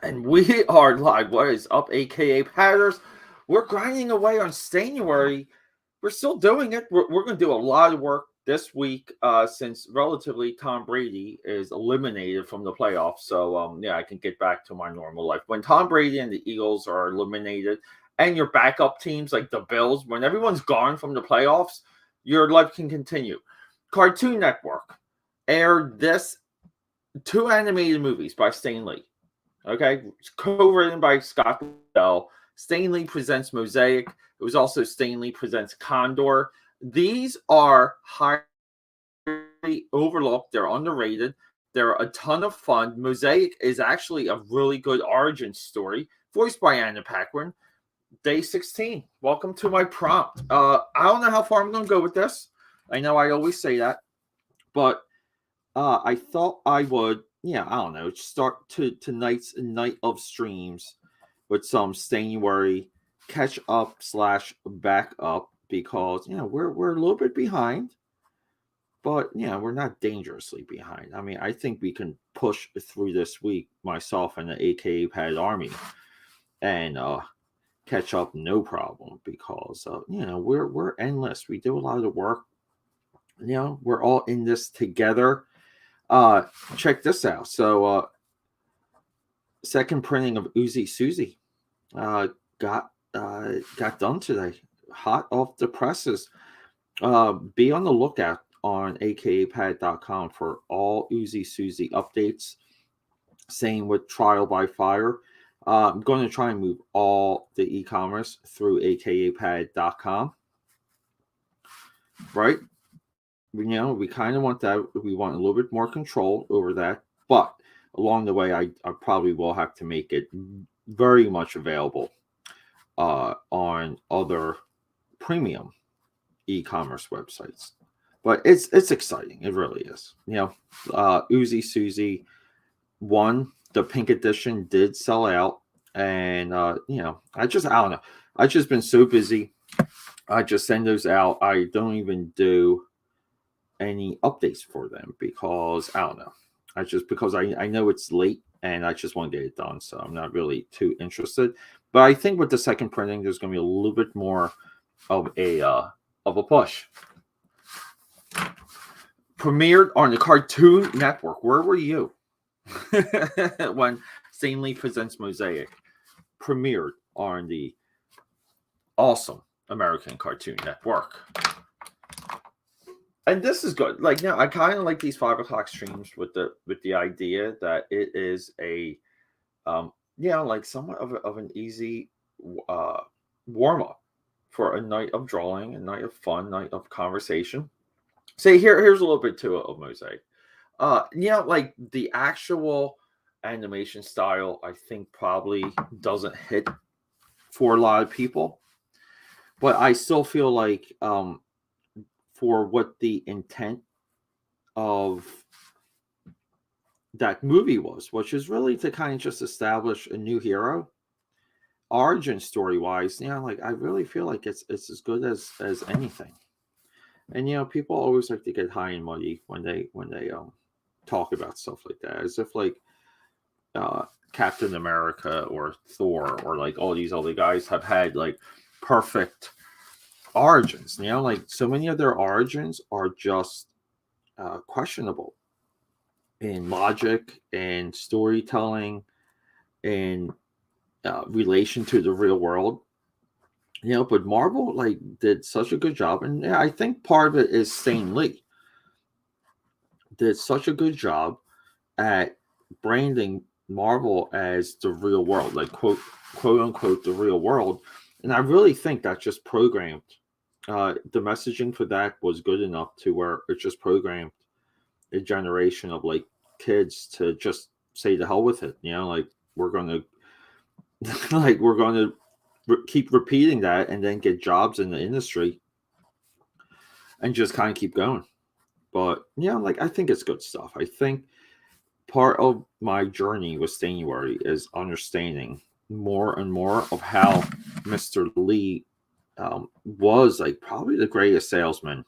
And we are live. What is up, aka Patters? We're grinding away on StanUARY. We're still doing it. We're going to do a lot of work this week since relatively Tom Brady is eliminated from the playoffs. So, yeah, I can get back to my normal life. When Tom Brady and the Eagles are eliminated and your backup teams like the Bills, when everyone's gone from the playoffs, your life can continue. Cartoon Network aired this two animated movies by Stan Lee. Okay, co-written by Scott Lobdell. Stan Lee presents Mosaic. It was also Stan Lee presents Condor. These are highly overlooked. They're underrated. They're a ton of fun. Mosaic is actually a really good origin story, voiced by Anna Paquin. Day 16. Welcome to my prompt. I don't know how far I'm going to go with this. I know I always say that, but I thought I would, I don't know, start tonight's night of streams with some StanUARY catch up / back up because we're a little bit behind, but we're not dangerously behind. I mean, I think we can push through this week, myself and the AKA Pad Army, and catch up no problem because we're endless. We do a lot of the work. We're all in this together. Check this out. So, second printing of Uzi Susie got done today, hot off the presses. Be on the lookout on akapad.com for all Uzi Susie updates. Same with Trial by Fire. I'm going to try and move all the e-commerce through akapad.com. Right? We kind of want that. We want a little bit more control over that. But along the way, I probably will have to make it very much available on other premium e-commerce websites. But it's exciting. It really is. Uzi Susie 1, the pink edition did sell out. And, I don't know. I've just been so busy. I just send those out. I don't even do any updates for them because I don't know. Because I know it's late and I just want to get it done, so I'm not really too interested. But I think with the second printing, there's going to be a little bit more of a push. Premiered on the Cartoon Network. Where were you when Stan Lee presents Mosaic? Premiered on the awesome American Cartoon Network. And this is good. Like I kind of like these 5 o'clock streams with the idea that it is a, like somewhat of an easy warm up for a night of drawing, a night of fun, night of conversation. Say here's a little bit to it of Mosaic. Like the actual animation style, I think probably doesn't hit for a lot of people, but I still feel like for what the intent of that movie was, which is really to kind of just establish a new hero, origin story wise. Like I really feel like it's as good as anything. And people always like to get high and muddy when they talk about stuff like that, as if like Captain America or Thor or like all these other guys have had like perfect origins. Like so many of their origins are just questionable in logic and storytelling and relation to the real world. But Marvel like did such a good job, and I think part of it is Stan Lee did such a good job at branding Marvel as the real world, like quote unquote the real world. And I really think that just programmed the messaging for that was good enough to where it just programmed a generation of like kids to just say the hell with it. Like we're gonna keep repeating that and then get jobs in the industry and just kind of keep going. But like I think it's good stuff. I think part of my journey with StanUARY is understanding more and more of how Mr. Lee was like probably the greatest salesman,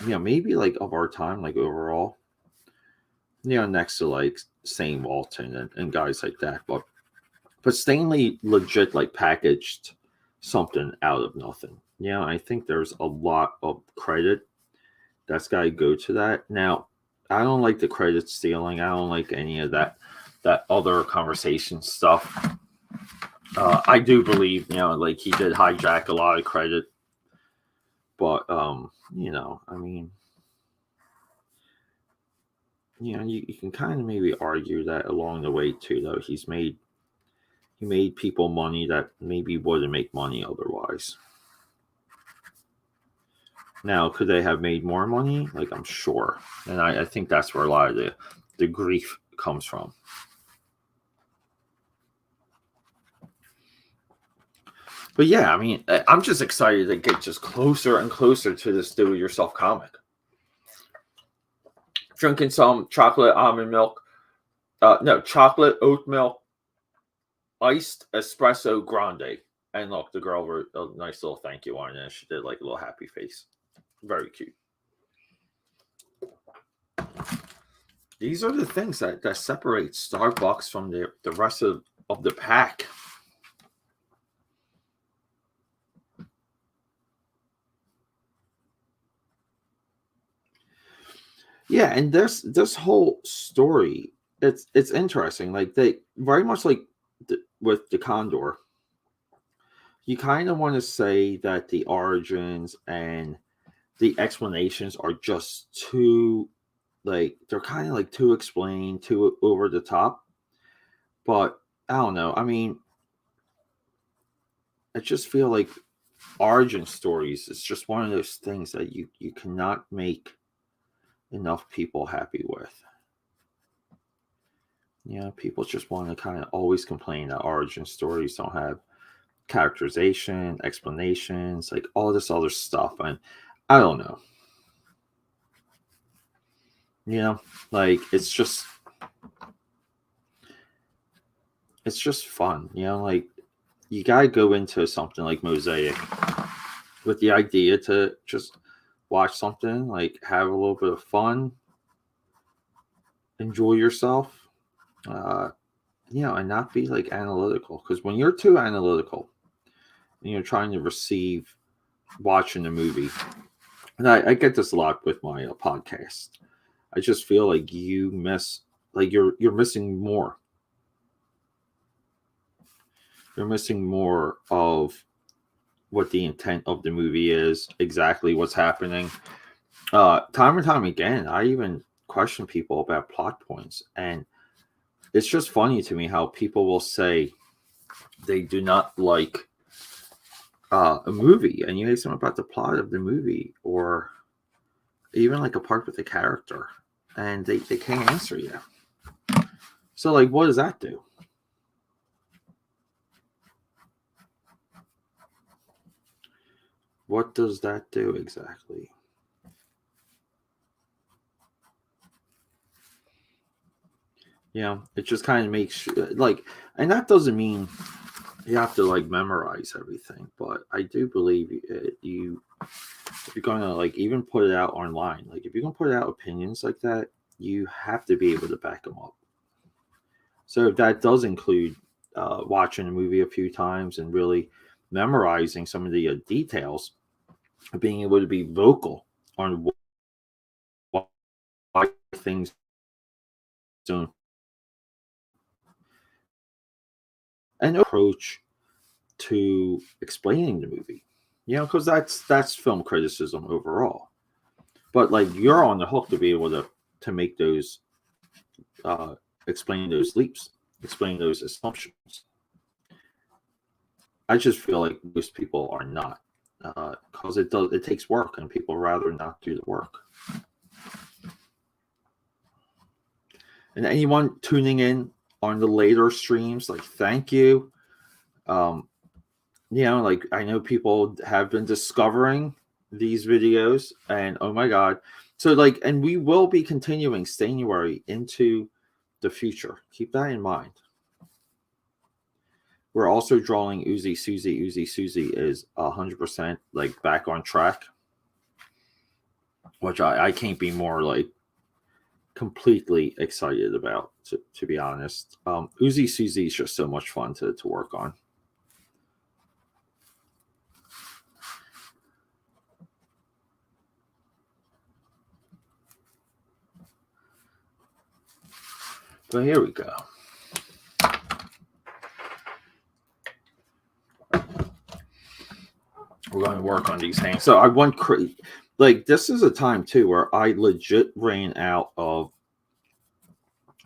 maybe like of our time, like overall, next to like Shane Walton and guys like that. But Stanley legit like packaged something out of nothing. Yeah, I think there's a lot of credit that's got to go to that. Now, I don't like the credit stealing. I don't like any of that other conversation stuff. I do believe, like he did hijack a lot of credit, but I mean, you can kind of maybe argue that along the way too. Though he made people money that maybe wouldn't make money otherwise. Now, could they have made more money? Like, I'm sure, and I think that's where a lot of the grief comes from. But yeah, I mean, I'm just excited to get just closer and closer to this do-it-yourself comic. Drinking some chocolate almond milk. Chocolate oat milk, iced espresso grande. And look, the girl wrote a nice little thank you on it. She did like a little happy face. Very cute. These are the things that separate Starbucks from the rest of the pack. Yeah, and this whole story, it's interesting. Like they very much like with the Condor, you kind of want to say that the origins and the explanations are just too, like, they're kind of like too explained, too over the top. But I don't know. I mean, I just feel like origin stories is just one of those things that you cannot make enough people happy with. People just want to kind of always complain that origin stories don't have characterization, explanations, like all this other stuff. And I don't know. Like it's just fun. Like you gotta go into something like Mosaic with the idea to just watch something, like have a little bit of fun, enjoy yourself, and not be like analytical. Because when you're too analytical and you're trying to receive watching a movie, and I get this a lot with my podcast, I just feel like you miss, like you're missing more. You're missing more of what the intent of the movie is, exactly what's happening. Time and time again, I even question people about plot points, and it's just funny to me how people will say they do not like a movie, and you ask them about the plot of the movie, or even like a part with the character, and they can't answer you. So, like, what does that do? What does that do exactly? It just kind of makes like, and that doesn't mean you have to like memorize everything, but I do believe if you're gonna like even put it out online, like if you're gonna put out opinions like that, you have to be able to back them up. So if that does include watching a movie a few times and really memorizing some of the details, being able to be vocal on why things don't, and approach to explaining the movie, because that's film criticism overall. But like you're on the hook to be able to make those explain those leaps, explain those assumptions. I just feel like most people are not, because it takes work, and people rather not do the work. And anyone tuning in on the later streams, like, thank you. Like I know people have been discovering these videos, and oh my god. So like, and we will be continuing StanUARY into the future. Keep that in mind. We're also drawing Uzi Susie. Uzi Susie is 100% like back on track, which I can't be more like completely excited about, to be honest. Uzi Suzy is just so much fun to work on. But here we go. We're going to work on these things. So I want like this is a time too where I legit ran out of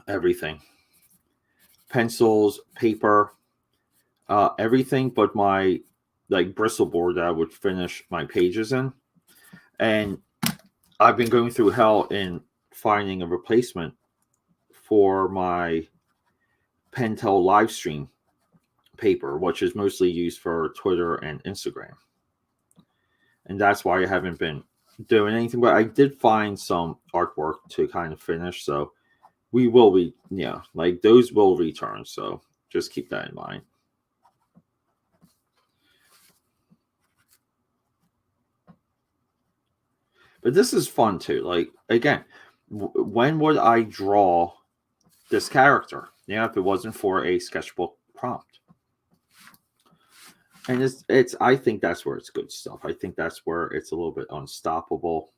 everything: pencils, paper, everything but my like bristle board that I would finish my pages in. And I've been going through hell in finding a replacement for my Pentel live stream paper, which is mostly used for Twitter and Instagram. And that's why I haven't been doing anything. But I did find some artwork to kind of finish. So we will be, like those will return. So just keep that in mind. But this is fun too. Like, again, when would I draw this character? If it wasn't for a sketchbook prompt. And it's I think that's where it's good stuff. I think that's where it's a little bit unstoppable.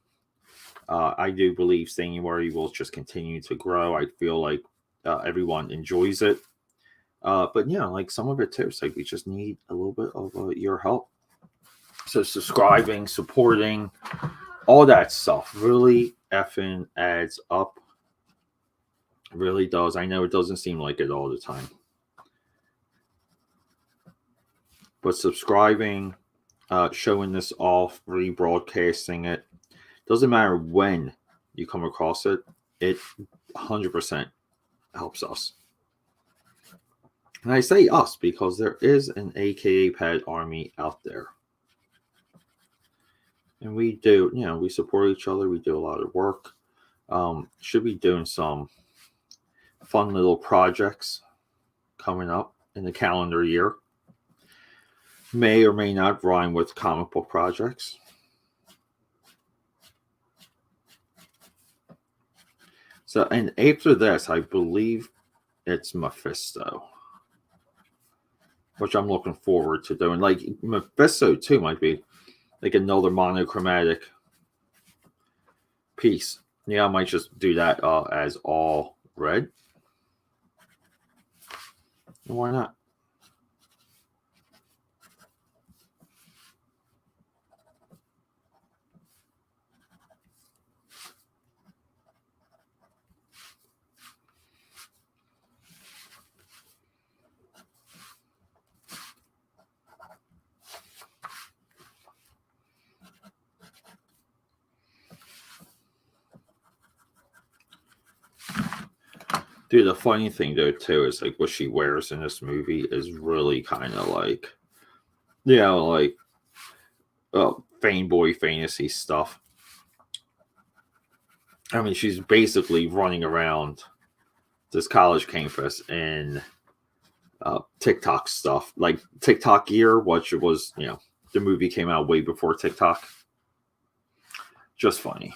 I do believe StanUARY will just continue to grow. I feel like everyone enjoys it. But like some of it too. It's like we just need a little bit of your help. So subscribing, supporting, all that stuff really effing adds up. It really does. I know it doesn't seem like it all the time. But subscribing, showing this off, rebroadcasting it, doesn't matter when you come across it, it 100% helps us. And I say us because there is an AKA Pad army out there. And we do, we support each other. We do a lot of work. Should be doing some fun little projects coming up in the calendar year. May or may not rhyme with comic book projects. So, and after this, I believe it's Mephisto, which I'm looking forward to doing. Like Mephisto too might be like another monochromatic piece. I might just do that as all red. Why not? Dude, the funny thing though too is like what she wears in this movie is really kind of like, like fanboy fantasy stuff. I mean, she's basically running around this college campus in TikTok stuff, like TikTok gear, which was, the movie came out way before TikTok. Just funny.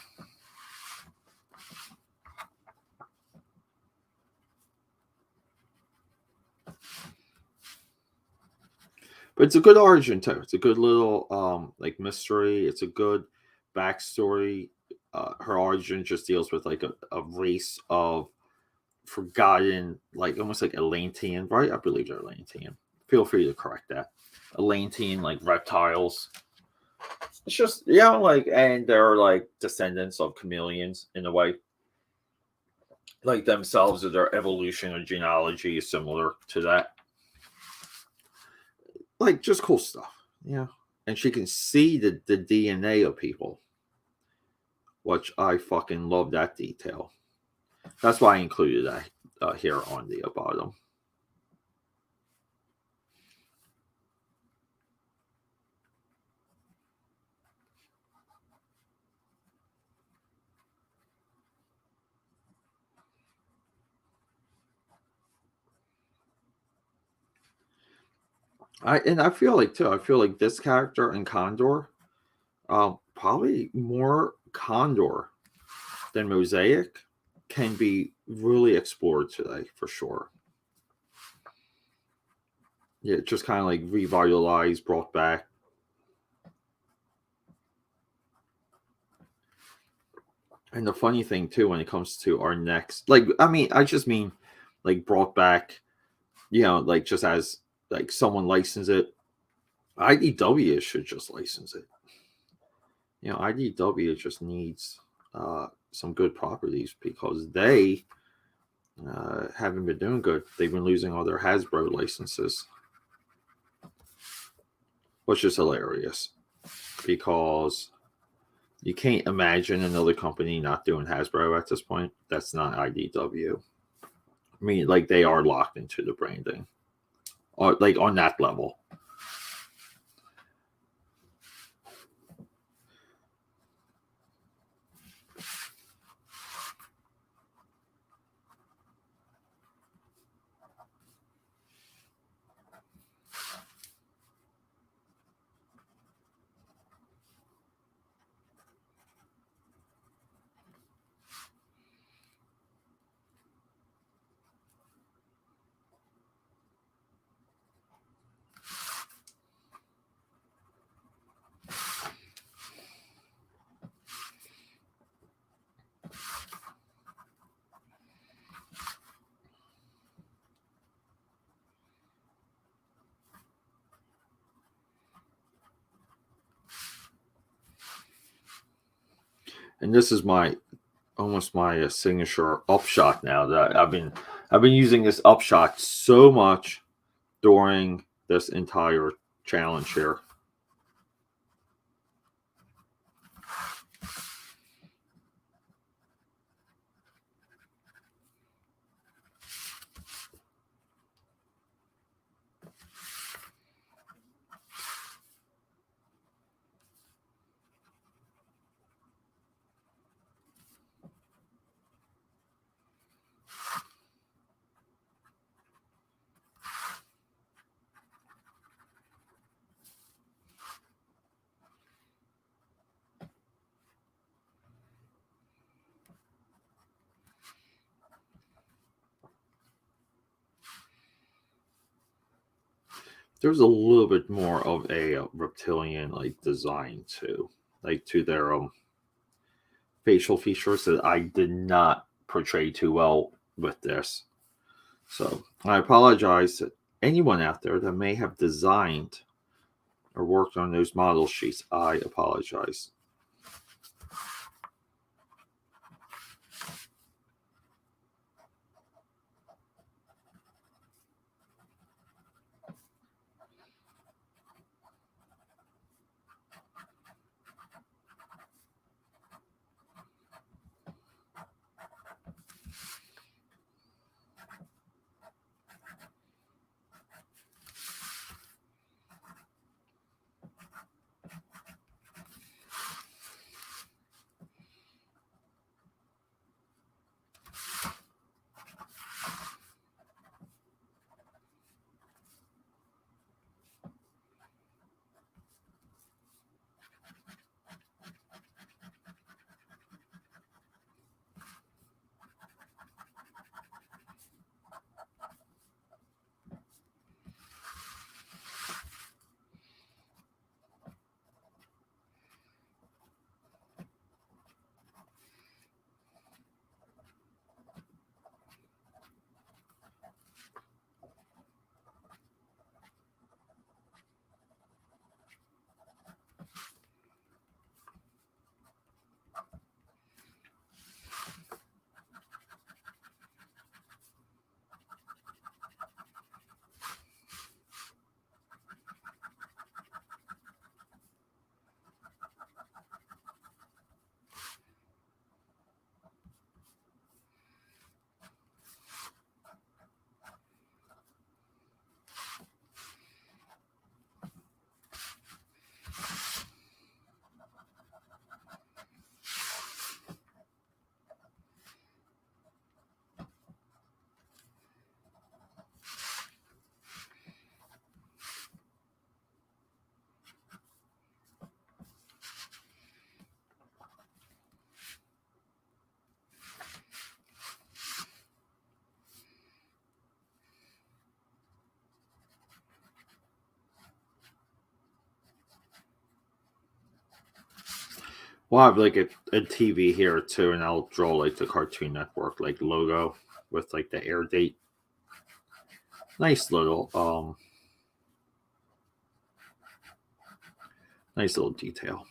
But it's a good origin too. It's a good little like mystery. It's a good backstory. Her origin just deals with like a race of forgotten, like almost like Atlantean, right? I believe they're Atlantean. Feel free to correct that. Atlantean, like reptiles. It's just, like, and they're like descendants of chameleons in a way. Like themselves, or their evolution or genealogy is similar to that. Like, just cool stuff. And she can see the DNA of people, which I fucking love that detail. That's why I included that here on the bottom. I feel like this character in Condor, probably more Condor than Mosaic, can be really explored today for sure. Yeah, just kind of like revitalized, brought back. And the funny thing too, when it comes to our next, like, I mean, I just mean like brought back, like just as like someone license it, IDW should just license it. IDW just needs some good properties because they haven't been doing good. They've been losing all their Hasbro licenses, which is hilarious because you can't imagine another company not doing Hasbro at this point. That's not IDW. I mean, like they are locked into the branding, or like on that level. And this is almost my signature upshot now that I've been using this upshot so much during this entire challenge here. There's a little bit more of a reptilian like design too, like to their facial features that I did not portray too well with this. So I apologize to anyone out there that may have designed or worked on those model sheets. I apologize. We'll have like a TV here too, and I'll draw like the Cartoon Network like logo with like the air date. Nice little nice little detail.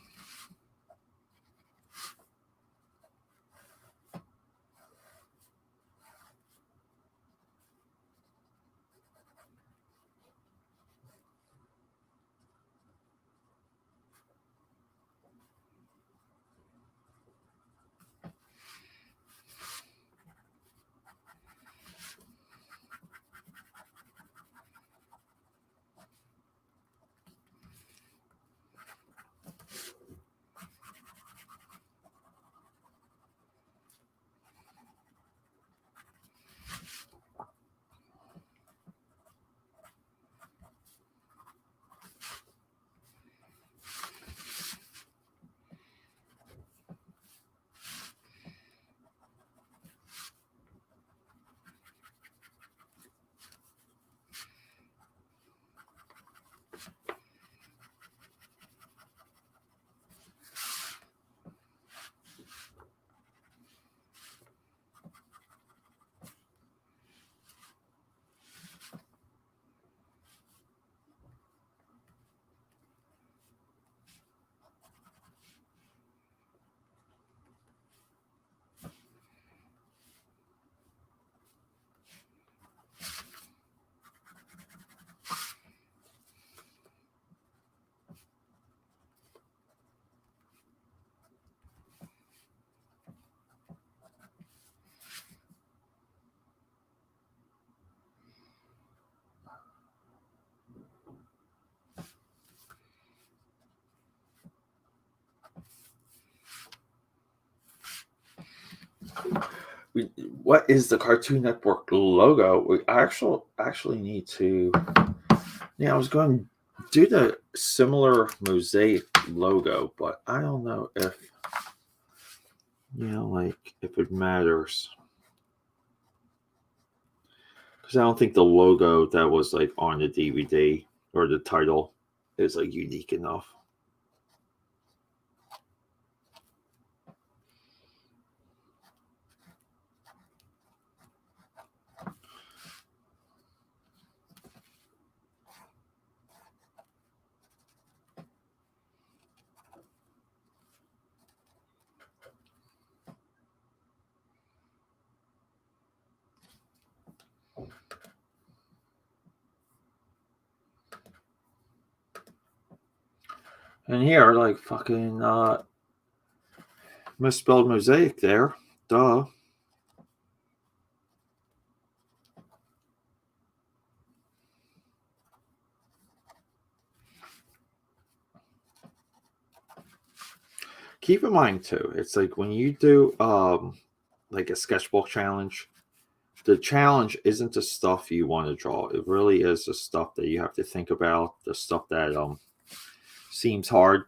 What is the Cartoon Network logo? We actually need to. Yeah, I was going to do the similar mosaic logo, but I don't know if like if it matters, because I don't think the logo that was like on the DVD or the title is like unique enough. And here, like fucking misspelled mosaic there. Duh. Keep in mind too, it's like when you do like a sketchbook challenge, the challenge isn't the stuff you want to draw. It really is the stuff that you have to think about, the stuff that seems hard.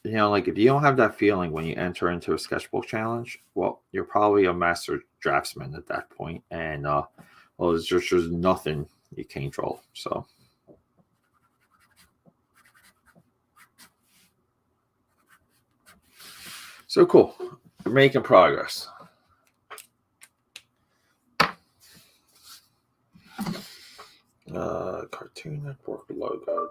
Like if you don't have that feeling when you enter into a sketchbook challenge, well, you're probably a master draftsman at that point, and well, there's just nothing you can't draw. So cool. We're making progress. Cartoon Network logo.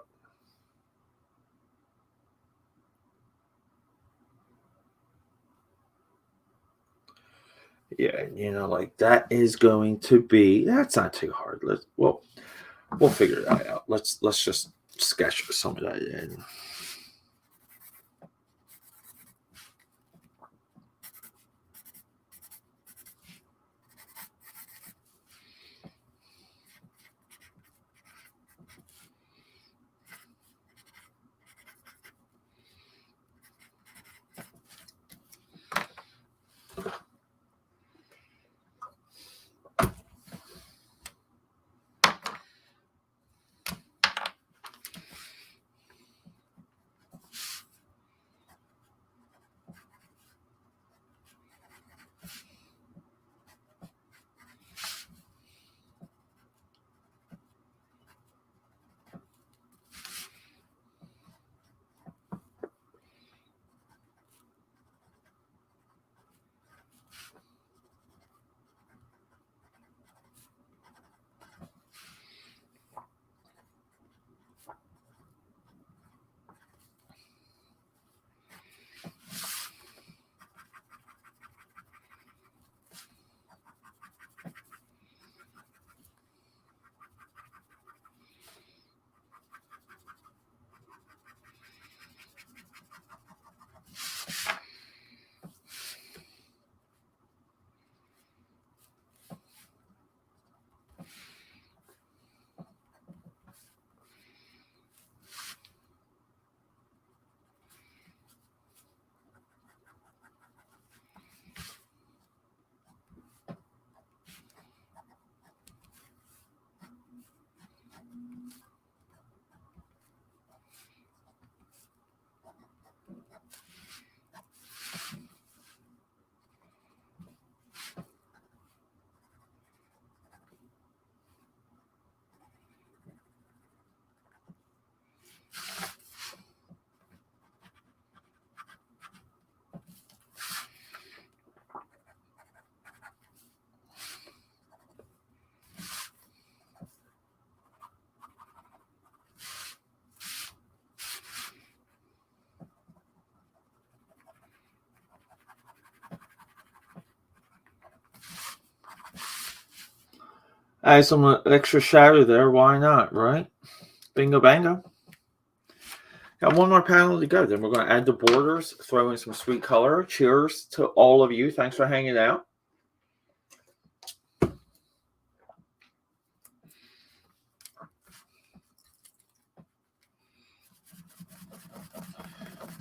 Yeah, like that is going to be. That's not too hard. We'll figure that out. Let's just sketch some of that in. Add some extra shadow there. Why not, right? Bingo bango. Got one more panel to go. Then we're going to add the borders, throw in some sweet color. Cheers to all of you. Thanks for hanging out.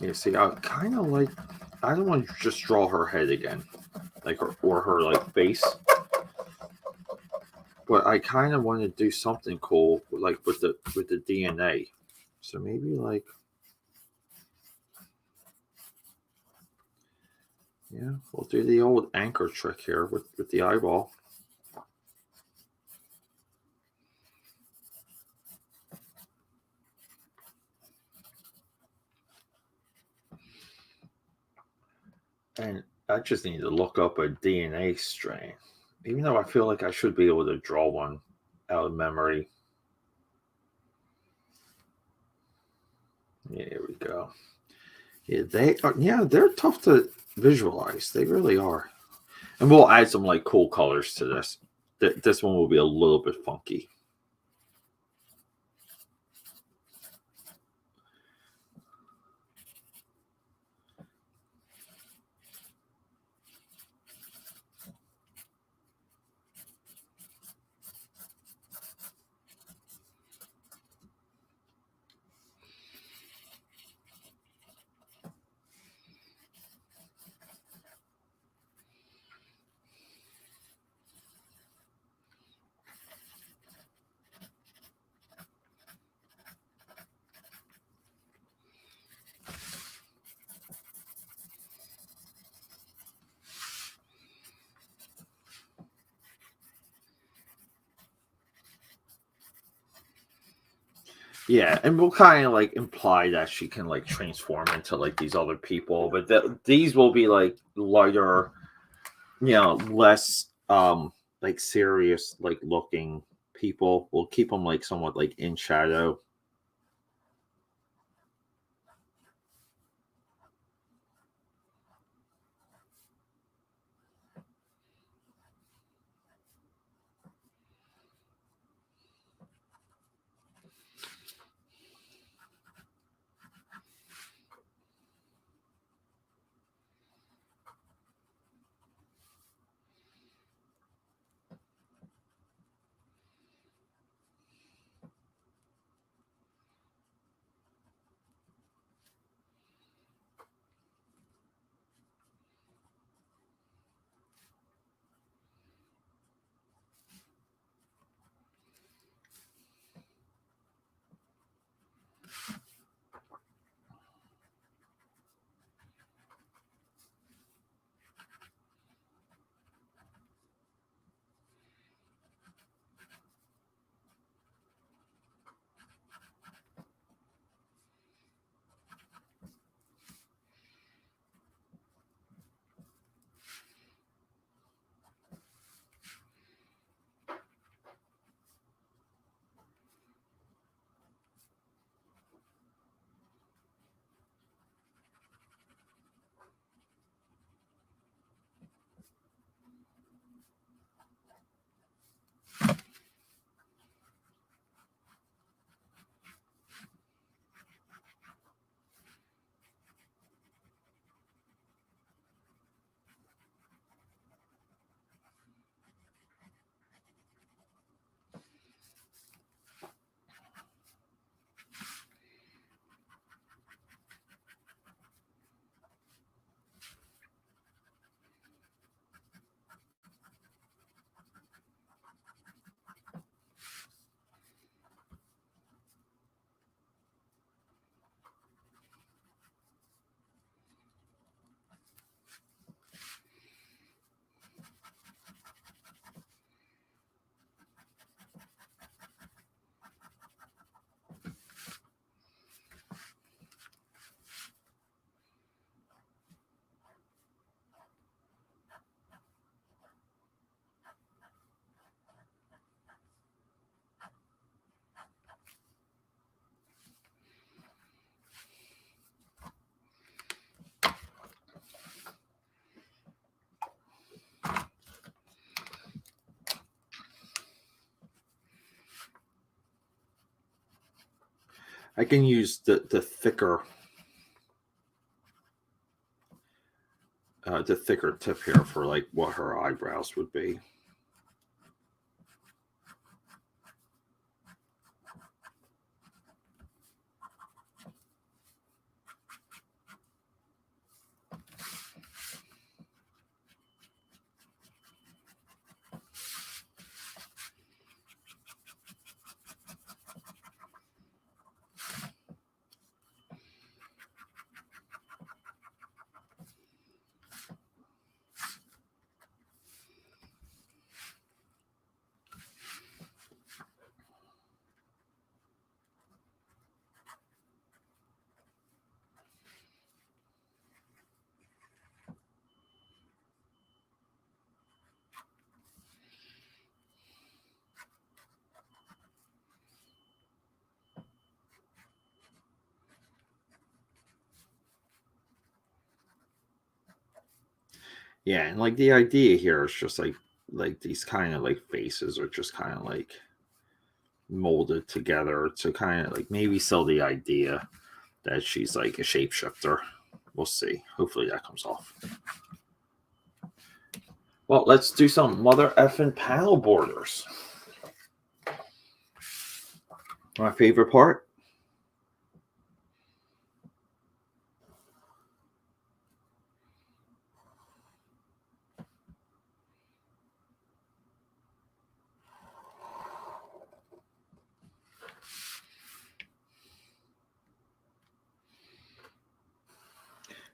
Yeah, see, I kind of like, I don't want to just draw her head again, like or her like face, but I kind of want to do something cool, like with the DNA. So maybe like, yeah, we'll do the old anchor trick here with the eyeball. And I just need to look up a DNA strain, even though I feel like I should be able to draw one out of memory. Yeah, here we go. Yeah, they are. Yeah, they're tough to visualize. They really are. And we'll add some like cool colors to this. This one will be a little bit funky. Yeah, and we'll kind of like imply that she can like transform into like these other people, but these will be like lighter, less like serious like looking people. We'll keep them like somewhat like in shadow. I can use the thicker tip here for like what her eyebrows would be. Yeah, and like the idea here is just like these kind of like faces are just kind of like molded together to kind of like maybe sell the idea that she's like a shapeshifter. We'll see. Hopefully that comes off. Well, let's do some mother effing panel borders. My favorite part.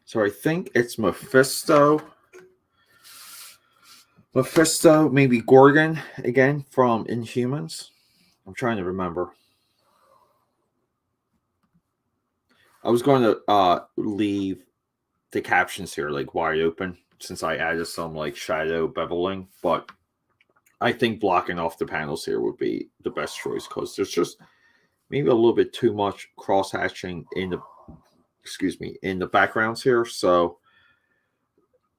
So I think it's Mephisto, maybe Gorgon again from Inhumans. I'm trying to remember. I was going to leave the captions here like wide open since I added some like shadow beveling, but I think blocking off the panels here would be the best choice because there's just maybe a little bit too much cross hatching in the backgrounds here. So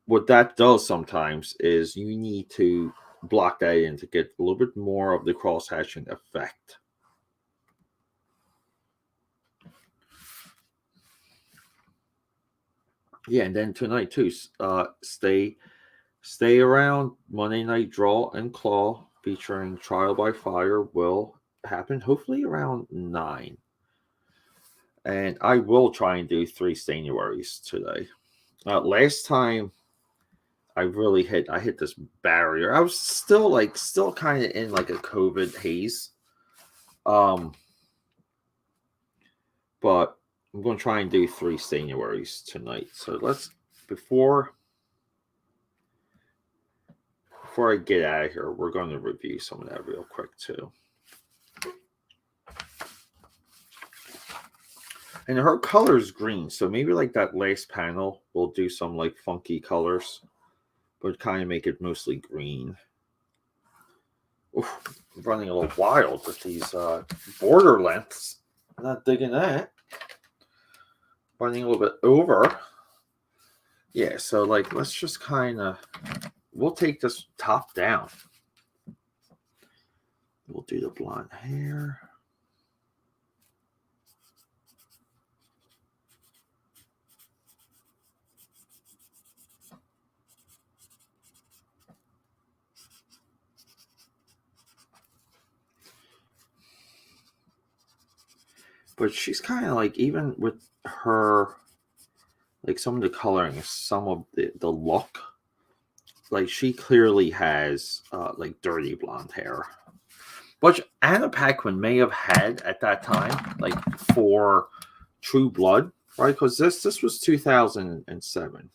what that does sometimes is you need to block that in to get a little bit more of the cross hatching effect. Yeah, and then tonight too, stay around. Monday Night Draw and Claw featuring Trial by Fire will happen hopefully around 9. And I will try and do 3 StanUARYs today. Last time I hit this barrier. I was still kind of in like a COVID haze. But I'm going to try and do 3 StanUARYs tonight. So before I get out of here, we're going to review some of that real quick too. And her color is green, so maybe like that last panel, we'll do some like funky colors, but kind of make it mostly green. Oof, I'm running a little wild with these border lengths. I'm not digging that. Running a little bit over. Yeah, so like let's just kind of, we'll take this top down. We'll do the blonde hair. But she's kind of like, even with her, like some of the coloring, some of the look, like she clearly has like dirty blonde hair, which Anna Paquin may have had at that time, like for True Blood, right? Because this was 2007.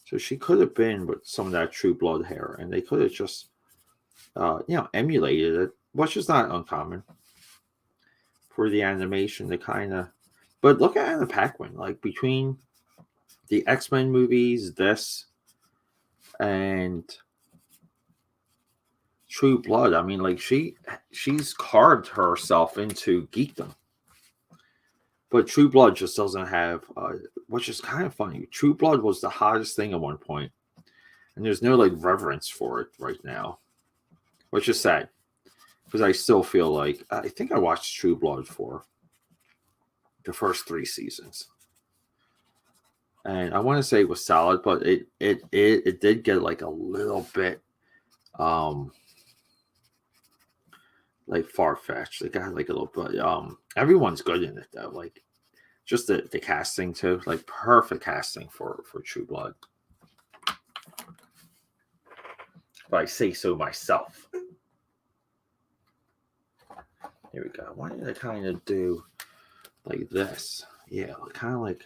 So she could have been with some of that True Blood hair, and they could have just, emulated it, which is not uncommon for the animation to kind of. But look at Anna Paquin, like between the X-Men movies, this, and True Blood. I mean, like she's carved herself into geekdom. But True Blood just doesn't have, which is kind of funny. True Blood was the hottest thing at one point, and there's no like reverence for it right now, which is sad because I still feel like I think I watched True Blood for the first 3 seasons, and I want to say it was solid, but it did get like a little bit like far fetched. It got like a little bit everyone's good in it though, like just the casting too, like perfect casting for True Blood. If I say so myself. Here we go. Why did I kind of do like this? Yeah, kind of like.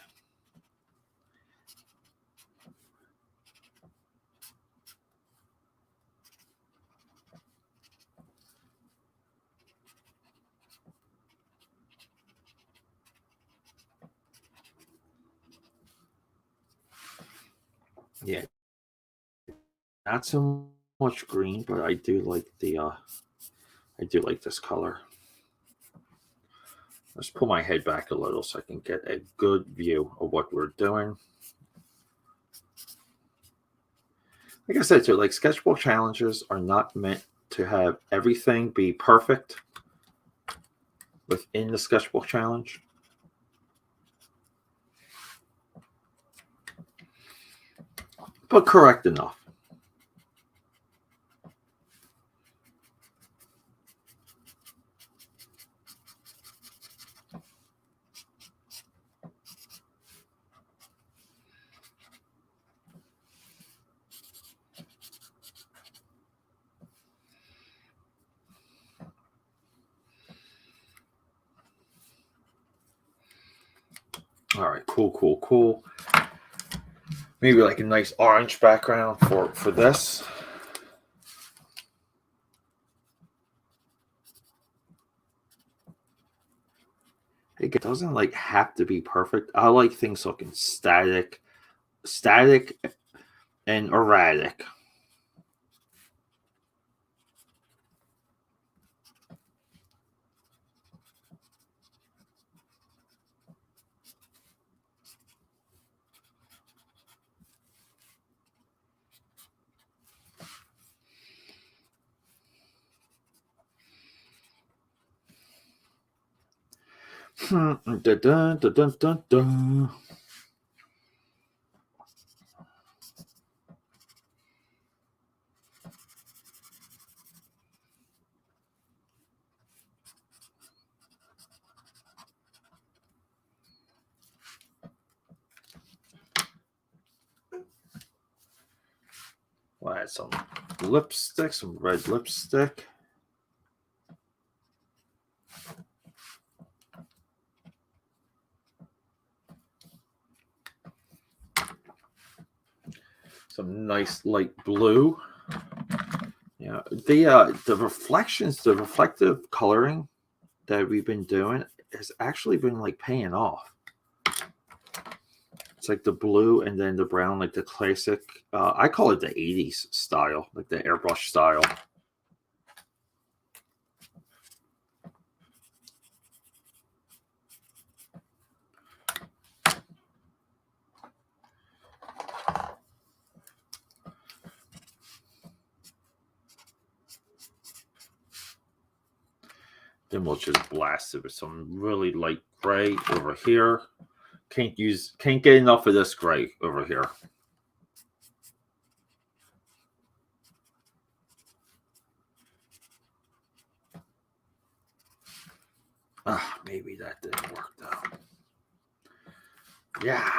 Yeah, not so much green, but I do like I do like this color. Let's pull my head back a little so I can get a good view of what we're doing. Like I said, too, like sketchbook challenges are not meant to have everything be perfect within the sketchbook challenge. But correct enough. All right, cool. Maybe like a nice orange background for this. It doesn't like have to be perfect. I like things looking static and erratic. Dun, dun, dun, dun, dun, dun. We'll add some lipstick, some red lipstick. Some nice light blue. Yeah, the reflections, the reflective coloring that we've been doing has actually been like paying off. It's like the blue and then the brown, like the classic. I call it the 80s style, like the airbrush style. Then we'll just blast it with some really light gray over here. Can't get enough of this gray over here. Maybe that didn't work though. Yeah.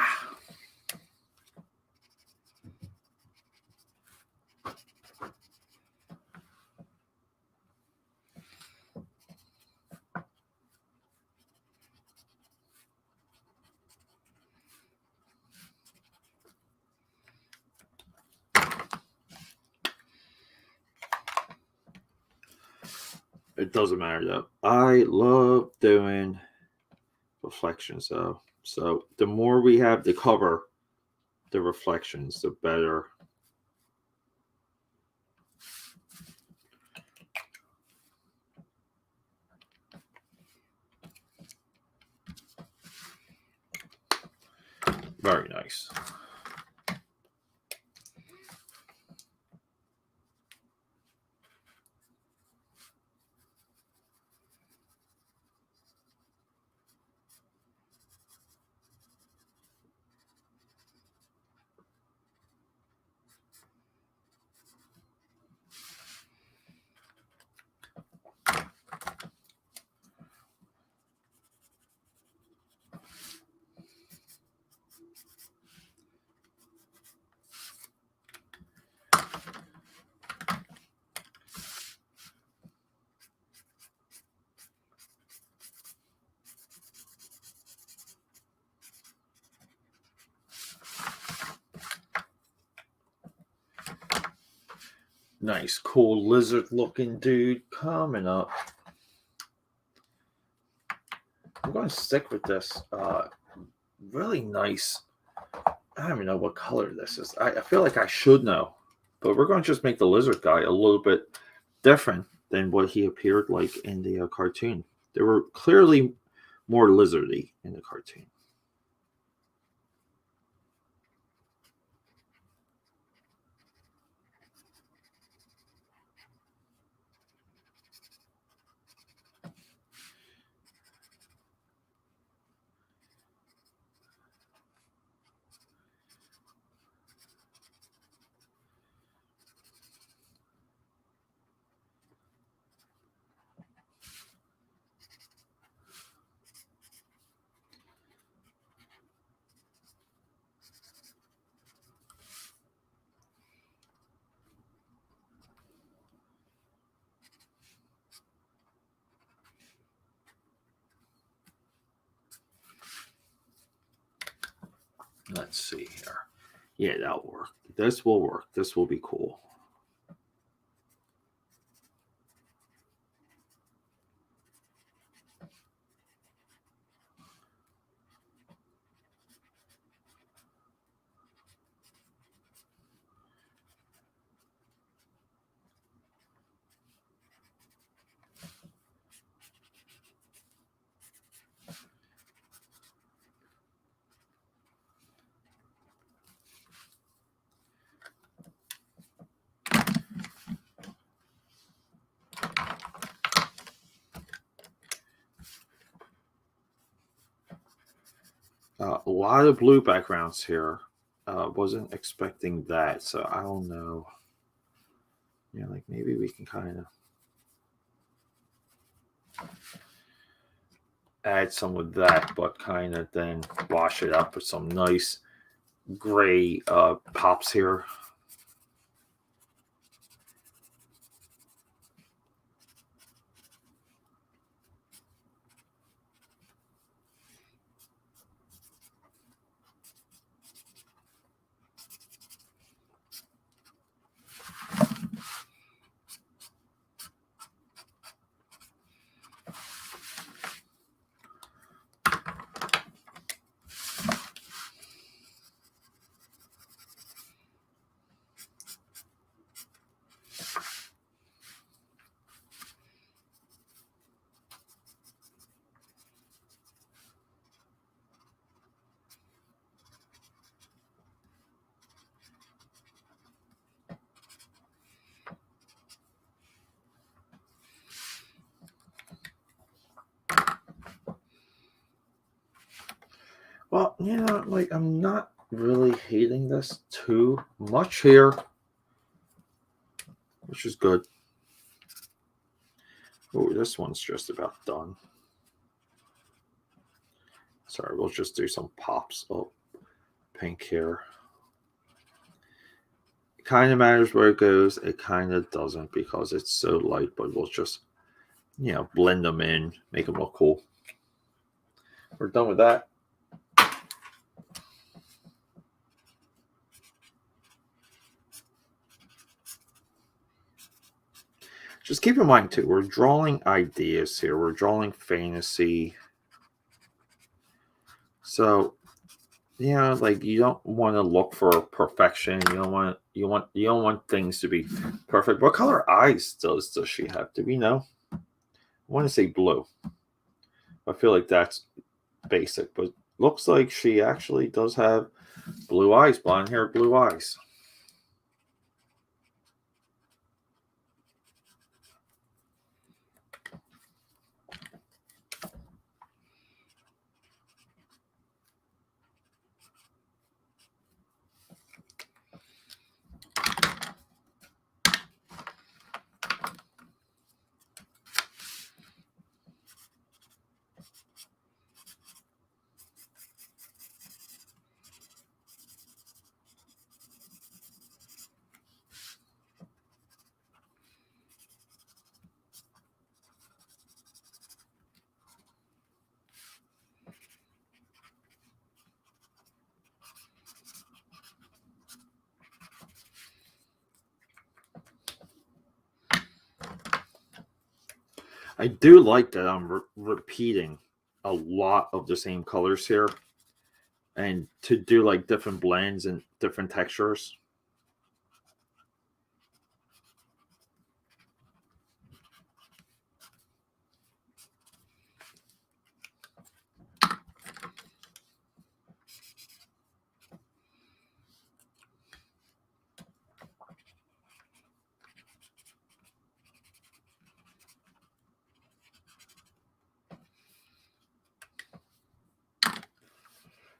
It doesn't matter though. I love doing reflections though. So the more we have to cover the reflections, the better. Very nice. Nice, cool lizard-looking dude coming up. I'm going to stick with this. Really nice. I don't even know what color this is. I feel like I should know, but we're going to just make the lizard guy a little bit different than what he appeared like in the cartoon. There were clearly more lizardy in the cartoon. Let's see here. Yeah, that'll work. This will work. This will be cool. A lot of blue backgrounds here. Wasn't expecting that, so I don't know. Yeah, like maybe we can kind of add some of that, but kind of then wash it up with some nice gray pops here. Well, like I'm not really hating this too much here, which is good. Oh, this one's just about done. Sorry, we'll just do some pops of pink here. It kind of matters where it goes. It kind of doesn't because it's so light, but we'll just, blend them in, make them look cool. We're done with that. Just keep in mind, too, we're drawing ideas here. We're drawing fantasy. So, like you don't want to look for perfection. You don't want things to be perfect. What color eyes does she have? Do we know? I want to say blue. I feel like that's basic, but looks like she actually does have blue eyes, blonde hair, blue eyes. I do like that I'm repeating a lot of the same colors here, and to do like different blends and different textures.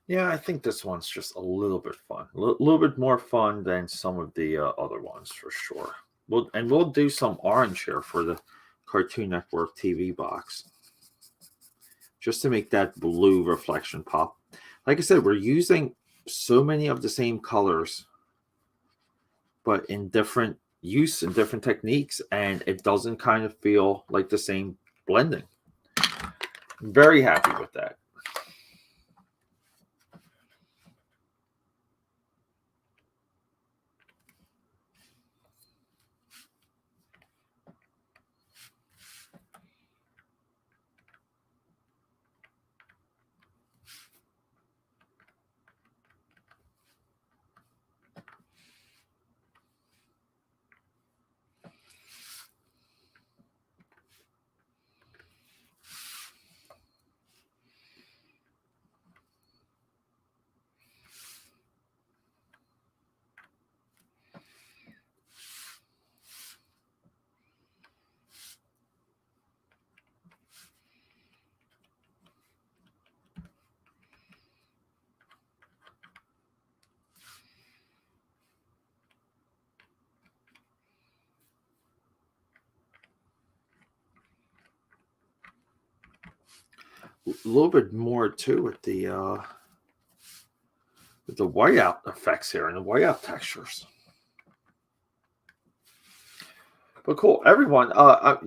Yeah, I think this one's just a little bit fun, a little bit more fun than some of the other ones for sure. We'll do some orange here for the Cartoon Network TV box, just to make that blue reflection pop. Like I said, we're using so many of the same colors, but in different use and different techniques, and it doesn't kind of feel like the same blending. I'm very happy with that. A little bit more too with the whiteout effects here and the whiteout textures. But cool, everyone. I'm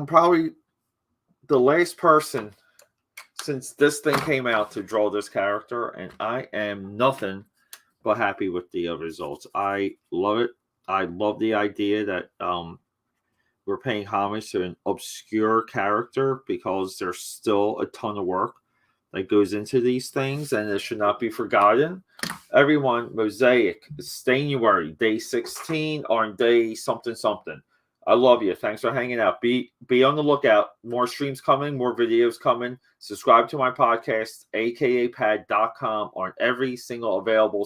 probably the last person since this thing came out to draw this character, and I am nothing but happy with the results. I love it. I love the idea that we're paying homage to an obscure character, because there's still a ton of work that goes into these things, and it should not be forgotten. Everyone, Mosaic, StanUARY, day 16 on day something something. I love you. Thanks for hanging out. Be on the lookout. More streams coming, more videos coming. Subscribe to my podcast, akapad.com, on every single available